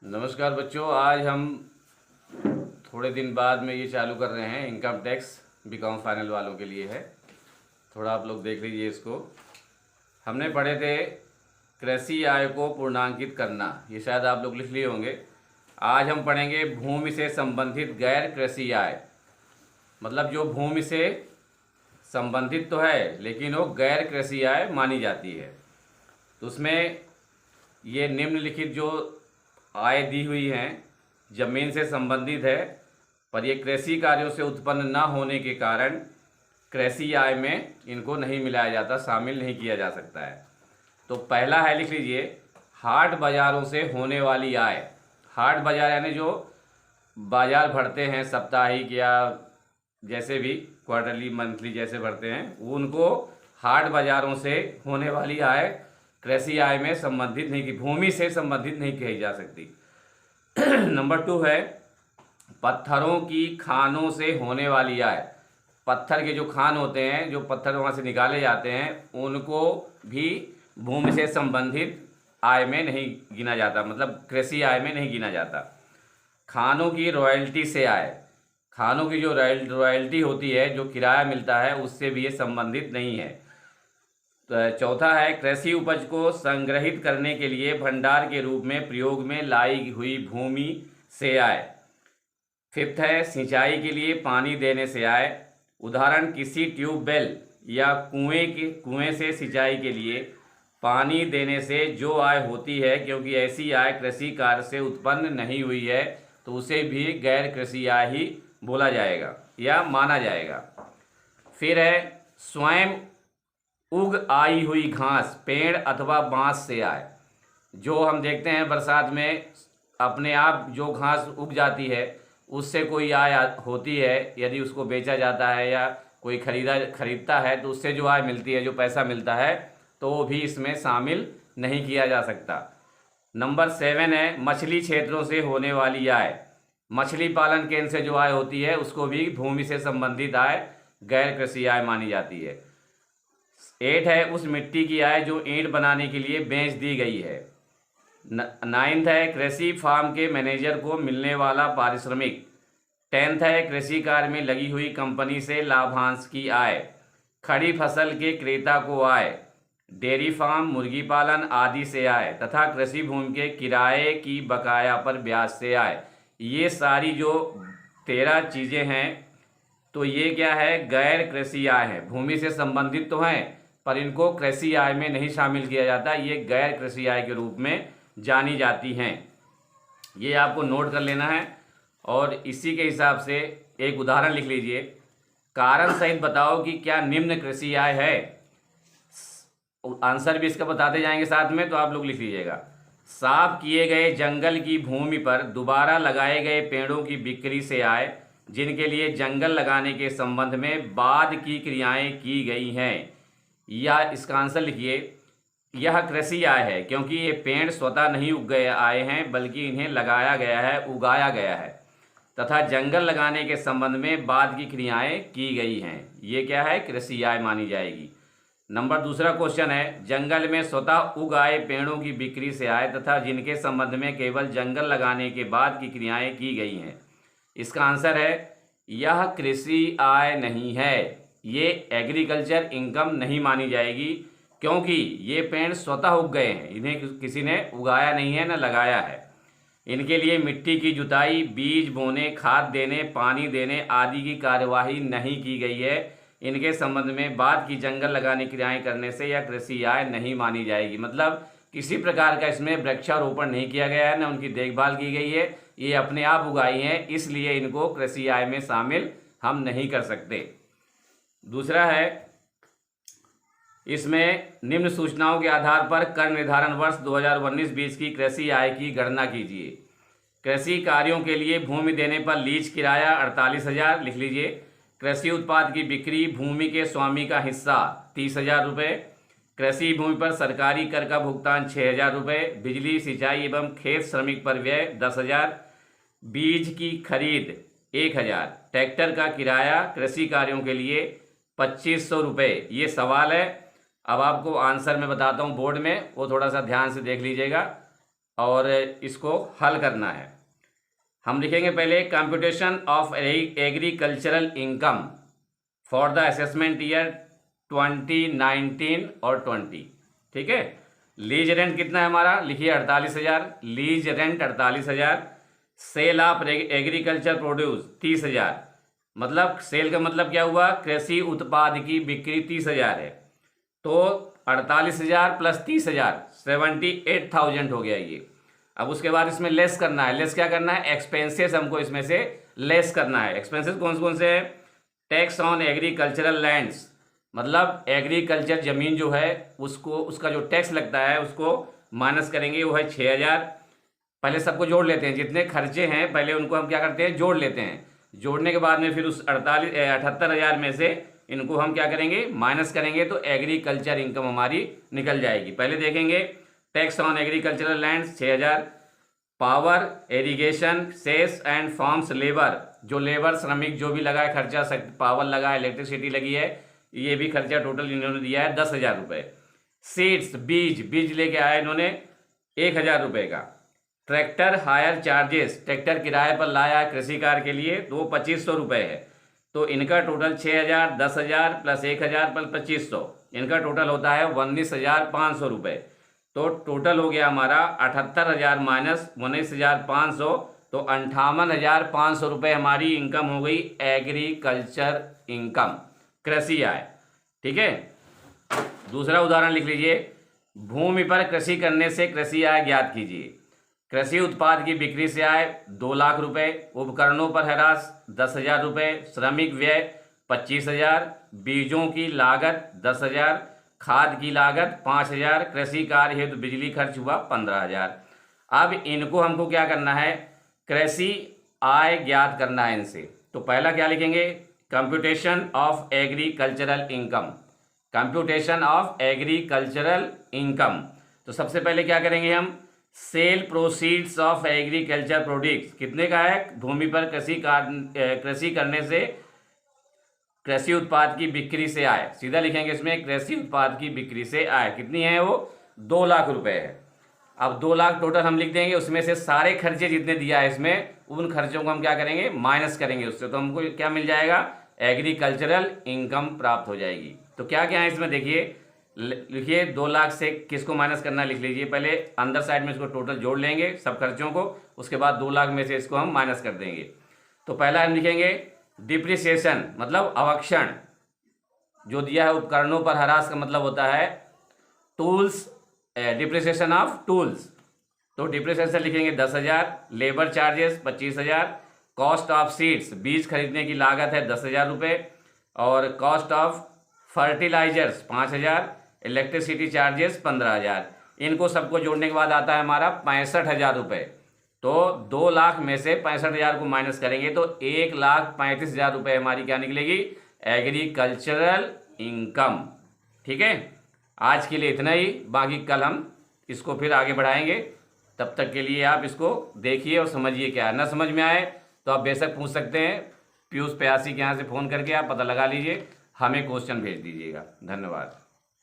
नमस्कार बच्चों, आज हम थोड़े दिन बाद में ये चालू कर रहे हैं। इनकम टैक्स बीकॉम फाइनल वालों के लिए है। थोड़ा आप लोग देख लीजिए इसको। हमने पढ़े थे कृषि आय को पूर्णांकित करना, ये शायद आप लोग लिख लिए होंगे। आज हम पढ़ेंगे भूमि से संबंधित गैर कृषि आय। मतलब जो भूमि से संबंधित तो है लेकिन वो गैर कृषि आय मानी जाती है। तो उसमें ये निम्नलिखित जो आय दी हुई हैं जमीन से संबंधित है, पर ये कृषि कार्यों से उत्पन्न न होने के कारण कृषि आय में इनको नहीं मिलाया जाता, शामिल नहीं किया जा सकता है। तो पहला है, लिख लीजिए, हाट बाज़ारों से होने वाली आय। हाट बाज़ार यानी जो बाज़ार भरते हैं साप्ताहिक या जैसे भी क्वार्टरली मंथली जैसे भरते हैं, उनको हाट बाज़ारों से होने वाली आय कृषि आय में संबंधित नहीं की, भूमि से संबंधित नहीं कही जा सकती। नंबर 2 है पत्थरों की खानों से होने वाली आय। पत्थर के जो खान होते हैं, जो पत्थर वहाँ से निकाले जाते हैं, उनको भी भूमि से संबंधित आय में नहीं गिना जाता, मतलब कृषि आय में नहीं गिना जाता। खानों की रॉयल्टी से आय, खानों की जो रॉयल्टी होती है, जो किराया मिलता है, उससे भी ये संबंधित नहीं है। तो चौथा है कृषि उपज को संग्रहित करने के लिए भंडार के रूप में प्रयोग में लाई हुई भूमि से आय। फिफ्थ है सिंचाई के लिए पानी देने से आय। उदाहरण, किसी ट्यूबवेल या कुएं से सिंचाई के लिए पानी देने से जो आय होती है, क्योंकि ऐसी आय कृषि कार्य से उत्पन्न नहीं हुई है, तो उसे भी गैर कृषि आय ही बोला जाएगा या माना जाएगा। फिर है स्वयं उग आई हुई घास, पेड़ अथवा बांस से आय। जो हम देखते हैं बरसात में अपने आप जो घास उग जाती है, उससे कोई आय होती है। यदि उसको बेचा जाता है या कोई खरीदता है, तो उससे जो आय मिलती है, जो पैसा मिलता है, तो वो भी इसमें शामिल नहीं किया जा सकता। नंबर 7 है मछली क्षेत्रों से होने वाली आय। मछली पालन केंद्र से जो आय होती है, उसको भी भूमि से संबंधित आय गैर कृषि आय मानी जाती है। 8 है उस मिट्टी की आय जो ईंट बनाने के लिए बेच दी गई है। 9th है कृषि फार्म के मैनेजर को मिलने वाला पारिश्रमिक। 10th है कृषि कार्य में लगी हुई कंपनी से लाभांश की आय। खड़ी फसल के क्रेता को आय। डेयरी फार्म, मुर्गी पालन आदि से आय तथा कृषि भूमि के किराए की बकाया पर ब्याज से आय। ये सारी जो 13 चीज़ें हैं, तो ये क्या है, गैर कृषि आय है। भूमि से संबंधित तो हैं, पर इनको कृषि आय में नहीं शामिल किया जाता। ये गैर कृषि आय के रूप में जानी जाती हैं। ये आपको नोट कर लेना है। और इसी के हिसाब से एक उदाहरण लिख लीजिए। कारण सहित बताओ कि क्या निम्न कृषि आय है। आंसर भी इसका बताते जाएंगे साथ में, तो आप लोग लिख लीजिएगा। साफ किए गए जंगल की भूमि पर दोबारा लगाए गए पेड़ों की बिक्री से आय, जिनके लिए जंगल लगाने के संबंध में बाद की क्रियाएं की गई हैं। या इसका आंसर लिखिए, यह कृषि आय है क्योंकि ये पेड़ स्वतः नहीं उग गए आए हैं, बल्कि इन्हें लगाया गया है, उगाया गया है, तथा जंगल लगाने के संबंध में बाद की क्रियाएं की गई हैं। ये क्या है, कृषि आय मानी जाएगी। नंबर दूसरा क्वेश्चन है, जंगल में स्वतः उग आए पेड़ों की बिक्री से आय तथा जिनके संबंध में केवल जंगल लगाने के बाद की क्रियाएं की गई हैं। इसका आंसर है, यह कृषि आय नहीं है, ये एग्रीकल्चर इनकम नहीं मानी जाएगी, क्योंकि ये पेड़ स्वतः उग गए हैं, इन्हें किसी ने उगाया नहीं है, न लगाया है। इनके लिए मिट्टी की जुताई, बीज बोने, खाद देने, पानी देने आदि की कार्यवाही नहीं की गई है। इनके संबंध में बाद की जंगल लगाने की क्रियाएं करने से यह कृषि आय नहीं मानी जाएगी। मतलब किसी प्रकार का इसमें वृक्षारोपण नहीं किया गया है, न उनकी देखभाल की गई है, ये अपने आप उगाई हैं, इसलिए इनको कृषि आय में शामिल हम नहीं कर सकते। दूसरा है, इसमें निम्न सूचनाओं के आधार पर कर निर्धारण वर्ष 2019-20 की कृषि आय की गणना कीजिए। कृषि कार्यों के लिए भूमि देने पर लीज किराया 48,000 लिख लीजिए। कृषि उत्पाद की बिक्री, भूमि के स्वामी का हिस्सा 30,000 रुपये। कृषि भूमि पर सरकारी कर का भुगतान 6,000 रुपये। बिजली, सिंचाई एवं खेत श्रमिक पर व्यय 10,000। बीज की खरीद 1,000। ट्रैक्टर का किराया कृषि कार्यों के लिए 2,500 रुपये। ये सवाल है, अब आपको आंसर मैं बताता हूँ बोर्ड में, वो थोड़ा सा ध्यान से देख लीजिएगा। और इसको हल करना है। हम लिखेंगे पहले computation of agricultural income for the assessment year 2019 और 20। ठीक है। लीज रेंट कितना है हमारा, लिखिए 48,000, lease rent 48,000। Sale of agriculture produce 30,000, मतलब सेल का मतलब क्या हुआ, कृषि उत्पाद की बिक्री 30,000 है, तो 48,000 प्लस 30,000 78,000 हो गया ये। अब उसके बाद इसमें लेस करना है। लेस क्या करना है, एक्सपेंसेस हमको इसमें से लेस करना है। एक्सपेंसेस कौन कौन से हैं, टैक्स ऑन एग्रीकल्चरल लैंड्स, मतलब एग्रीकल्चर ज़मीन जो है उसको, उसका जो टैक्स लगता है उसको माइनस करेंगे, वो है 6,000। पहले सबको जोड़ लेते हैं, जितने खर्चे हैं पहले उनको हम क्या करते हैं, जोड़ लेते हैं। जोड़ने के बाद में फिर उस 78,000 में से इनको हम क्या करेंगे, माइनस करेंगे, तो एग्रीकल्चर इनकम हमारी निकल जाएगी। पहले देखेंगे tax on agricultural lands 6,000, power irrigation cess and farms labour, जो लेबर श्रमिक जो भी लगा है खर्चा, पावर लगा है, इलेक्ट्रिसिटी लगी है, ये भी खर्चा टोटल इन्होंने दिया है 10,000 रुपये। सीड्स बीज लेके आए इन्होंने 1,000 रुपये का। ट्रैक्टर हायर चार्जेस, ट्रैक्टर किराए पर लाया है कृषि कार्य के लिए, तो 2,500 रुपये है, तो इनका टोटल 6,000, 10,000 प्लस 1,000 प्लस 2,500, इनका टोटल होता है 19,500 रुपये। तो टोटल हो गया हमारा 78,000 माइनस 19,500, तो 58,500 रुपये हमारी इनकम हो गई, एग्रीकल्चर इनकम, कृषि आय। ठीक है। दूसरा उदाहरण लिख लीजिए, भूमि पर कृषि करने से कृषि आय ज्ञात कीजिए। कृषि उत्पाद की बिक्री से आय 2 लाख रुपए, उपकरणों पर हैरास 10,000 रुपये, श्रमिक व्यय 25,000, बीजों की लागत 10,000, खाद की लागत 5,000, कृषि कार्य हेतु बिजली खर्च हुआ 15,000। अब इनको हमको क्या करना है, कृषि आय ज्ञात करना है इनसे। तो पहला क्या लिखेंगे, computation of agricultural income, computation of agricultural income. तो सबसे पहले क्या करेंगे हम, sale proceeds of agriculture products कितने का है, भूमि पर कृषि करने से कृषि उत्पाद की बिक्री से आय, सीधा लिखेंगे इसमें कृषि उत्पाद की बिक्री से आय कितनी है, वो 2 लाख रुपए है। अब 2 लाख टोटल हम लिख देंगे, उसमें से सारे खर्चे जितने दिया है इसमें, उन खर्चों को हम क्या करेंगे, माइनस करेंगे उससे, तो हमको क्या मिल जाएगा, एग्रीकल्चरल इनकम प्राप्त हो जाएगी। तो क्या क्या है इसमें देखिए, लिखिए 2 लाख से किसको माइनस करना लिख लीजिए, पहले अंदर साइड में इसको टोटल जोड़ लेंगे सब खर्चों को, उसके बाद 2 लाख में से इसको हम माइनस कर देंगे। तो पहला हम लिखेंगे डिप्रिसिएशन, मतलब अवक्षण जो दिया है, उपकरणों पर ह्रास का मतलब होता है टूल्स, डिप्रिसिएशन ऑफ टूल्स, तो डिप्रिसिएशन लिखेंगे 10,000, labour charges 25,000, cost of seeds, बीज खरीदने की लागत है 10,000 रुपये, और cost of fertilisers 5,000, electricity charges 15,000। इनको सबको जोड़ने के बाद आता है हमारा 65,000 रुपये। तो 2 लाख में से 65,000 को माइनस करेंगे तो 1,35,000 रुपये हमारी क्या निकलेगी, एग्रीकल्चरल इनकम। ठीक है। आज के लिए इतना ही, बाकी कल हम इसको फिर आगे बढ़ाएंगे। तब तक के लिए आप इसको देखिए और समझिए, क्या है ना समझ में आए तो आप बेशक पूछ सकते हैं, पीयूष प्यासी के यहाँ से फ़ोन करके आप पता लगा लीजिए, हमें क्वेश्चन भेज दीजिएगा। धन्यवाद।